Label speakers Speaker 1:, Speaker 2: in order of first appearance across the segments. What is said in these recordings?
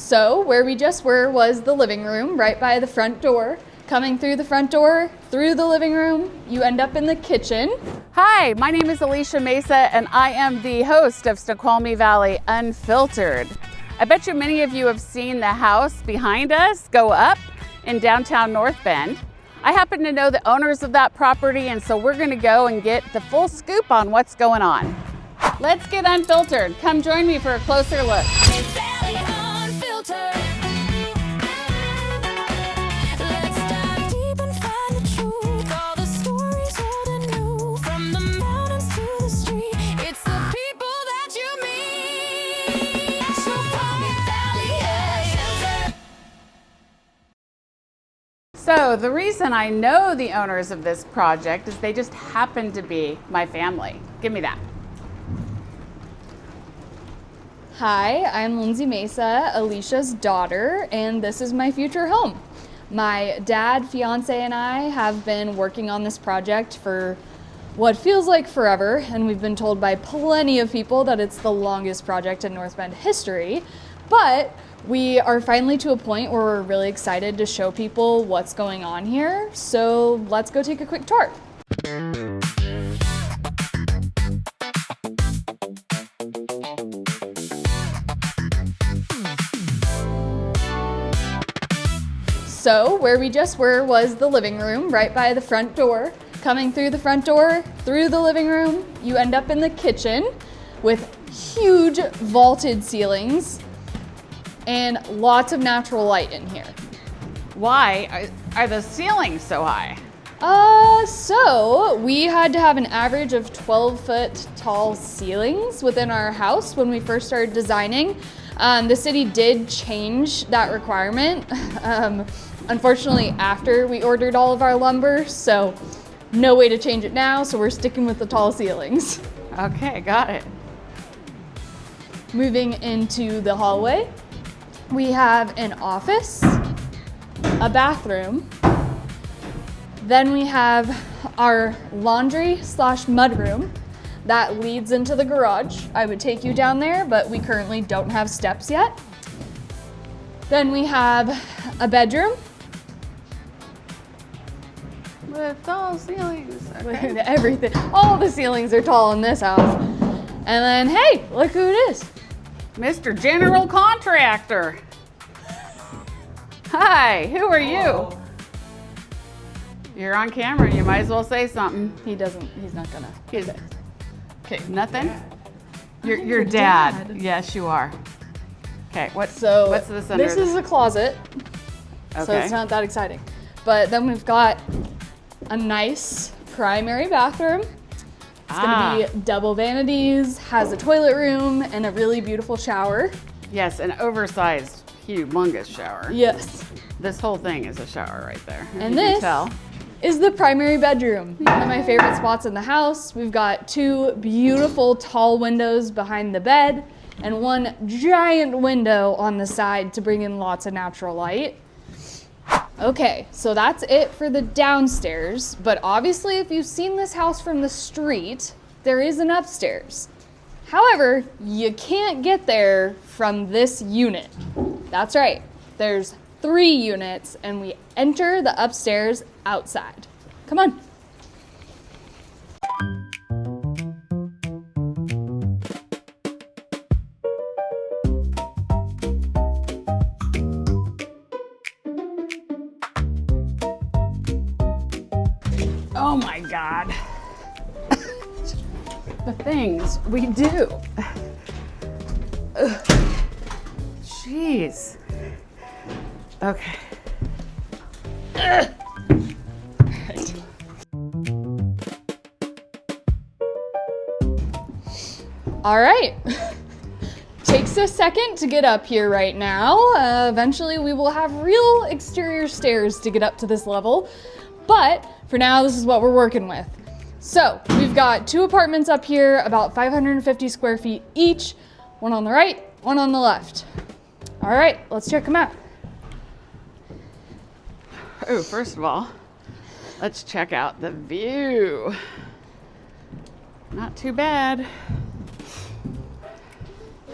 Speaker 1: So where we just were was the living room right by the front door. Coming through the front door, through the living room, you end up in the kitchen.
Speaker 2: Hi, my name is Alicia Messa and I am the host of Snoqualmie Valley Unfiltered. I bet you many of you have seen the house behind us go up in downtown North Bend. I happen to know the owners of that property, and so we're gonna go and get the full scoop on what's going on. Let's get unfiltered. Come join me for a closer look.
Speaker 3: Valley Unfiltered. Let's dive deep and find the truth. All the stories old and new, from the mountains to the street. It's the people that you meet. Snoqualmie Valley Unfiltered.
Speaker 2: So the reason I know the owners of this project is they just happen to be my family. Give me that.
Speaker 1: Hi, I'm Lyndsi Messa, Alicia's daughter, and this is my future home. My dad, fiancé, and I have been working on this project for what feels like forever, and we've been told by plenty of people that it's the longest project in North Bend history, but we are finally to a point where we're really excited to show people what's going on here, so let's go take a quick tour. So where we just were was the living room right by the front door. Coming through the front door, through the living room, you end up in the kitchen with huge vaulted ceilings and lots of natural light in here.
Speaker 2: Why are the ceilings so high?
Speaker 1: So we had to have an average of 12-foot tall ceilings within our house when we first started designing. The city did change that requirement. Unfortunately, after we ordered all of our lumber, so no way to change it now, so we're sticking with the tall ceilings.
Speaker 2: Okay, got it.
Speaker 1: Moving into the hallway, we have an office, a bathroom, then we have our laundry/mudroom that leads into the garage. I would take you down there, but we currently don't have steps yet. Then we have a bedroom.
Speaker 2: With tall ceilings. Okay.
Speaker 1: Everything, all the ceilings are tall in this house. And then, hey, look who it is.
Speaker 2: Mr. General Contractor. Hi, who are you? You're on camera, you might as well say something.
Speaker 1: He's not gonna.
Speaker 2: Okay, nothing? Your dad. Yes, you are. Okay, what's this under?
Speaker 1: This is a closet, so
Speaker 2: Okay.
Speaker 1: it's not that exciting. But then we've got a nice primary bathroom. It's gonna be double vanities, has a toilet room, and a really beautiful shower.
Speaker 2: Yes, an oversized, humongous shower.
Speaker 1: Yes.
Speaker 2: This whole thing is a shower right there.
Speaker 1: And
Speaker 2: you can
Speaker 1: this
Speaker 2: tell.
Speaker 1: is the primary bedroom. One of my favorite spots in the house. We've got two beautiful tall windows behind the bed and one giant window on the side to bring in lots of natural light. Okay, so that's it for the downstairs, but obviously if you've seen this house from the street, there is an upstairs. However, you can't get there from this unit. That's right, there's 3 units and we enter the upstairs outside. Come on.
Speaker 2: Oh my God. The things we do. Ugh. Jeez. Okay. Ugh.
Speaker 1: All right. Takes a second to get up here right now. Eventually we will have real exterior stairs to get up to this level, but for now this is what we're working with. So we've got 2 apartments up here, about 550 square feet each, one on the right, one on the left. All right, let's check them out.
Speaker 2: Oh, first of all, let's check out the view. Not too bad.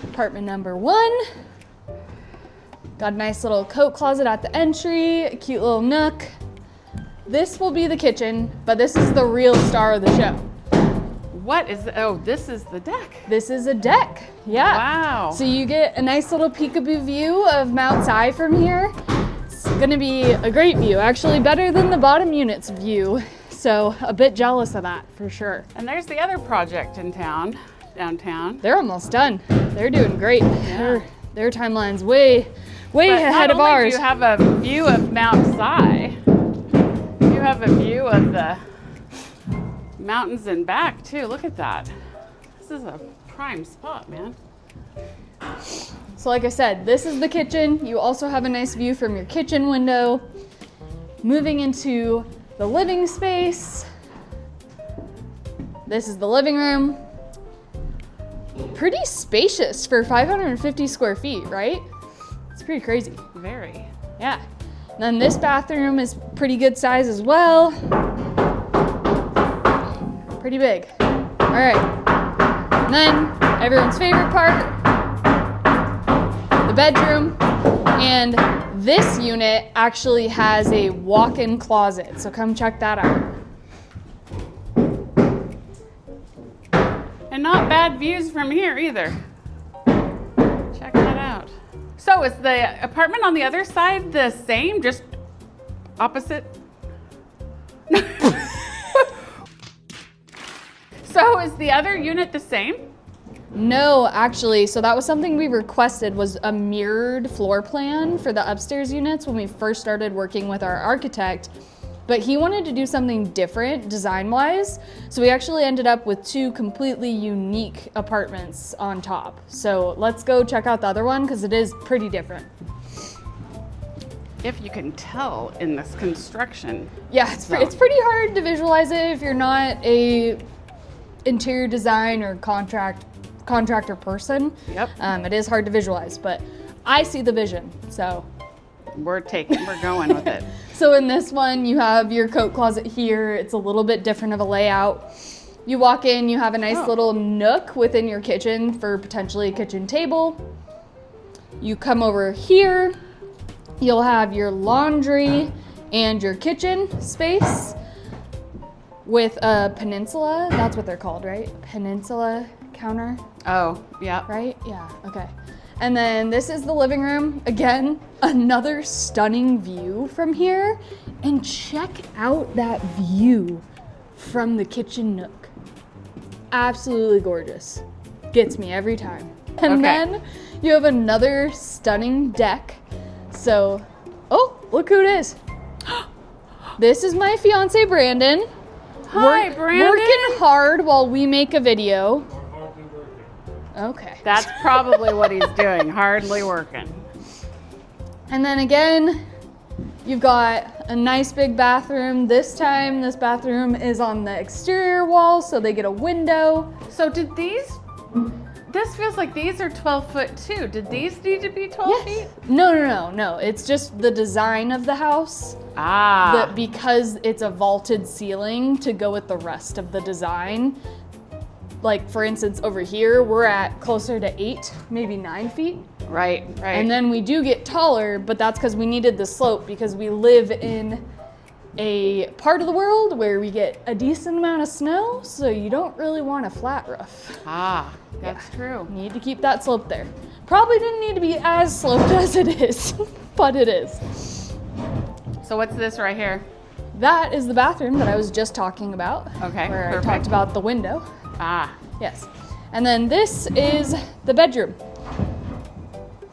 Speaker 1: Apartment number 1. Got a nice little coat closet at the entry, a cute little nook. This will be the kitchen, but this is the real star of the show.
Speaker 2: What is, oh, this is the deck.
Speaker 1: This is a deck, yeah.
Speaker 2: Wow.
Speaker 1: So you get a nice little peekaboo view of Mount Si from here. It's gonna be a great view, actually better than the bottom unit's view. So a bit jealous of that for sure.
Speaker 2: And there's the other project in town, downtown.
Speaker 1: They're almost done. They're doing great. Their timeline's way ahead of ours.
Speaker 2: You have a view of Mount Si. You have a view of the mountains and back too. Look at that. This is a prime spot, man.
Speaker 1: So like I said, this is the kitchen. You also have a nice view from your kitchen window. Moving into the living space. This is the living room. Pretty spacious for 550 square feet, right? It's pretty crazy.
Speaker 2: Very.
Speaker 1: Yeah. And then this bathroom is pretty good size as well. Pretty big. All right. And then everyone's favorite part, the bedroom. And this unit actually has a walk-in closet. So come check that out.
Speaker 2: And not bad views from here either. Check that out. So is the apartment on the other side the same, just opposite? So is the other unit the same?
Speaker 1: No, actually, so that was something we requested, was a mirrored floor plan for the upstairs units when we first started working with our architect. But he wanted to do something different design-wise, so we actually ended up with two completely unique apartments on top. So let's go check out the other one because it is pretty different.
Speaker 2: If you can tell in this construction.
Speaker 1: Yeah, it's pretty hard to visualize it if you're not a interior design or contractor person.
Speaker 2: Yep.
Speaker 1: It is hard to visualize, but I see the vision, so.
Speaker 2: We're going with it.
Speaker 1: So in this one, you have your coat closet here. It's a little bit different of a layout. You walk in, you have a nice little nook within your kitchen for potentially a kitchen table. You come over here, you'll have your laundry and your kitchen space with a peninsula. That's what they're called, right? Peninsula counter,
Speaker 2: Oh, yeah.
Speaker 1: right? Yeah, okay. And then this is the living room. Again, another stunning view from here. And check out that view from the kitchen nook. Absolutely gorgeous. Gets me every time. And then you have another stunning deck. So, oh, look who it is. This is my fiance, Brandon.
Speaker 2: Hi, Brandon.
Speaker 1: Working hard while we make a video. Okay.
Speaker 2: That's probably what he's doing, hardly working.
Speaker 1: And then again, you've got a nice big bathroom. This time, this bathroom is on the exterior wall, so they get a window.
Speaker 2: So did these, this feels like these are 12 foot too. Did these need to be 12 feet?
Speaker 1: No. It's just the design of the house.
Speaker 2: Ah.
Speaker 1: Because it's a vaulted ceiling to go with the rest of the design. Like for instance, over here, we're at closer to 8, maybe 9 feet.
Speaker 2: Right.
Speaker 1: And then we do get taller, but that's because we needed the slope because we live in a part of the world where we get a decent amount of snow, so you don't really want a flat roof.
Speaker 2: Ah, that's true.
Speaker 1: You need to keep that slope there. Probably didn't need to be as sloped as it is, but it is.
Speaker 2: So what's this right here?
Speaker 1: That is the bathroom that I was just talking about.
Speaker 2: Okay,
Speaker 1: Where
Speaker 2: perfect.
Speaker 1: I talked about the window.
Speaker 2: Ah.
Speaker 1: Yes. And then this is the bedroom.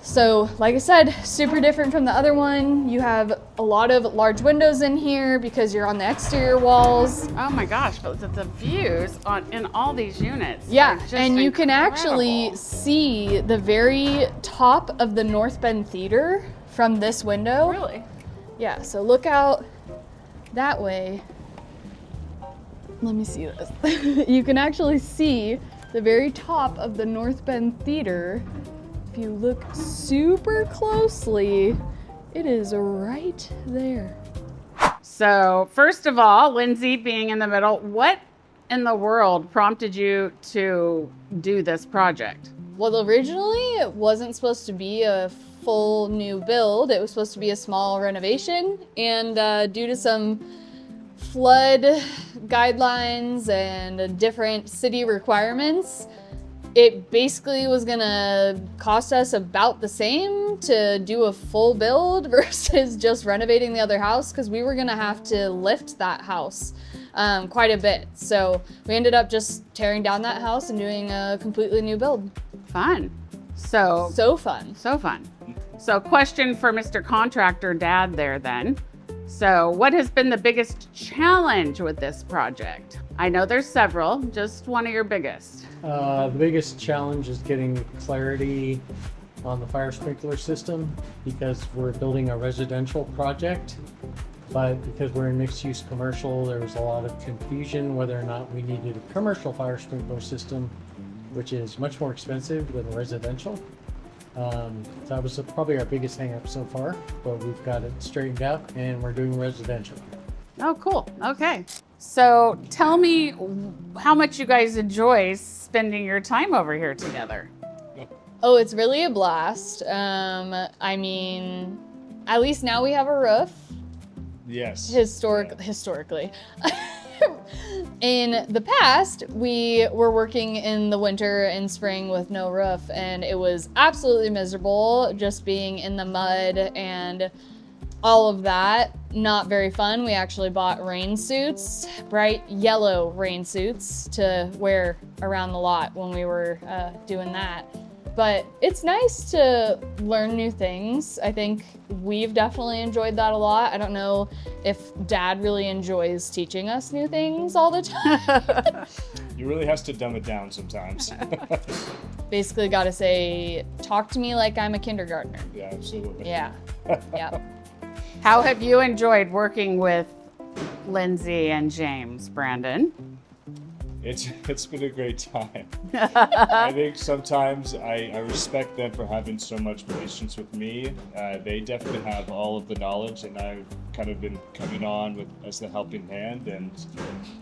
Speaker 1: So, like I said, super different from the other one. You have a lot of large windows in here because you're on the exterior walls.
Speaker 2: Oh my gosh, but the views in all these units.
Speaker 1: Yeah,
Speaker 2: are just
Speaker 1: and you can
Speaker 2: incredible.
Speaker 1: actually see the very top of the North Bend Theater from this window.
Speaker 2: Really?
Speaker 1: Yeah, so look out that way. Let me see this. You can actually see the very top of the North Bend Theater. If you look super closely, it is right there.
Speaker 2: So first of all, Lyndsi being in the middle, what in the world prompted you to do this project?
Speaker 1: Well, originally it wasn't supposed to be a full new build. It was supposed to be a small renovation, and due to some flood guidelines and different city requirements, it basically was gonna cost us about the same to do a full build versus just renovating the other house, because we were gonna have to lift that house quite a bit. So we ended up just tearing down that house and doing a completely new build.
Speaker 2: Fun. So
Speaker 1: Fun.
Speaker 2: So fun. So question for Mr. Contractor Dad there then. So what has been the biggest challenge with this project? I know there's several, just one of your biggest.
Speaker 4: The biggest challenge is getting clarity on the fire sprinkler system, because we're building a residential project, but because we're in mixed use commercial, there was a lot of confusion whether or not we needed a commercial fire sprinkler system, which is much more expensive than residential. That was probably our biggest hang up so far, but we've got it straightened out and we're doing residential.
Speaker 2: Oh, cool. Okay. So tell me how much you guys enjoy spending your time over here together.
Speaker 1: Oh, it's really a blast. I mean, at least now we have a roof.
Speaker 5: Yes.
Speaker 1: Historically. In the past, we were working in the winter and spring with no roof, and it was absolutely miserable just being in the mud and all of that. Not very fun. We actually bought rain suits, bright yellow rain suits to wear around the lot when we were doing that. But it's nice to learn new things. I think we've definitely enjoyed that a lot. I don't know if Dad really enjoys teaching us new things all the time.
Speaker 5: He really has to dumb it down sometimes.
Speaker 1: Basically got to say, talk to me like I'm a kindergartner.
Speaker 5: Yeah, absolutely.
Speaker 1: Yeah, yeah.
Speaker 2: How have you enjoyed working with Lyndsi and James, Brandon?
Speaker 5: It's been a great time. I think sometimes I respect them for having so much patience with me. They definitely have all of the knowledge, and I've kind of been coming on as the helping hand and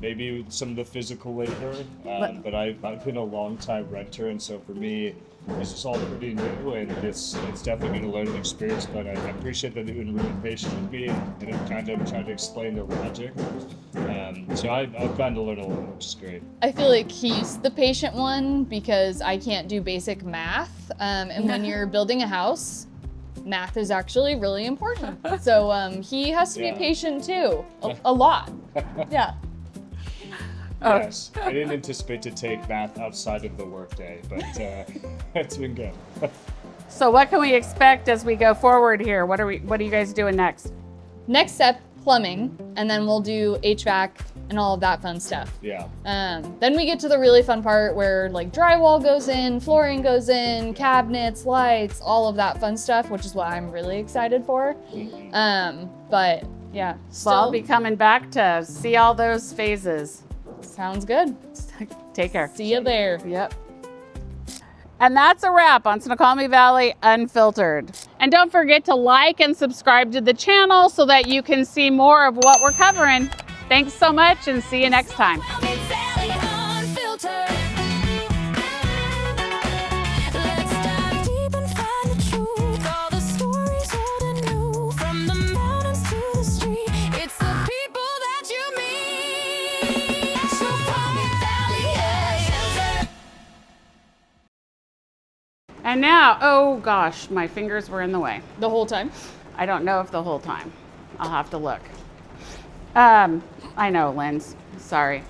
Speaker 5: maybe some of the physical labor. But I've been a long time renter, and so for me, this is all pretty new, and it's definitely been a learning experience. But I appreciate that they're doing renovation with me and have kind of tried to explain the logic. So I've gotten to learn a lot, which is great.
Speaker 1: I feel like he's the patient one because I can't do basic math. And when you're building a house, math is actually really important. So he has to be patient too, a lot. Yeah.
Speaker 5: Yes, I didn't anticipate to take math outside of the workday, but it's been good.
Speaker 2: So what can we expect as we go forward here? What are you guys doing next?
Speaker 1: Next step, plumbing, and then we'll do HVAC and all of that fun stuff.
Speaker 5: Yeah.
Speaker 1: Then we get to the really fun part where like drywall goes in, flooring goes in, cabinets, lights, all of that fun stuff, which is what I'm really excited for. But yeah,
Speaker 2: So I'll be coming back to see all those phases.
Speaker 1: sounds good.
Speaker 2: Take care.
Speaker 1: See you there.
Speaker 2: Yep. And that's a wrap on Snoqualmie Valley Unfiltered. And don't forget to like and subscribe to the channel so that you can see more of what we're covering. Thanks so much, and see you next time.
Speaker 3: Snoqualmie Valley Unfiltered. Let's dive deep and find the truth. All the stories old and new, from the mountains to the street. It's the people that you meet. Snoqualmie Valley Unfiltered.
Speaker 2: And now, oh gosh, my fingers were in the way.
Speaker 1: The whole time.
Speaker 2: I don't know if the whole time. I'll have to look. I know, Linz. Sorry.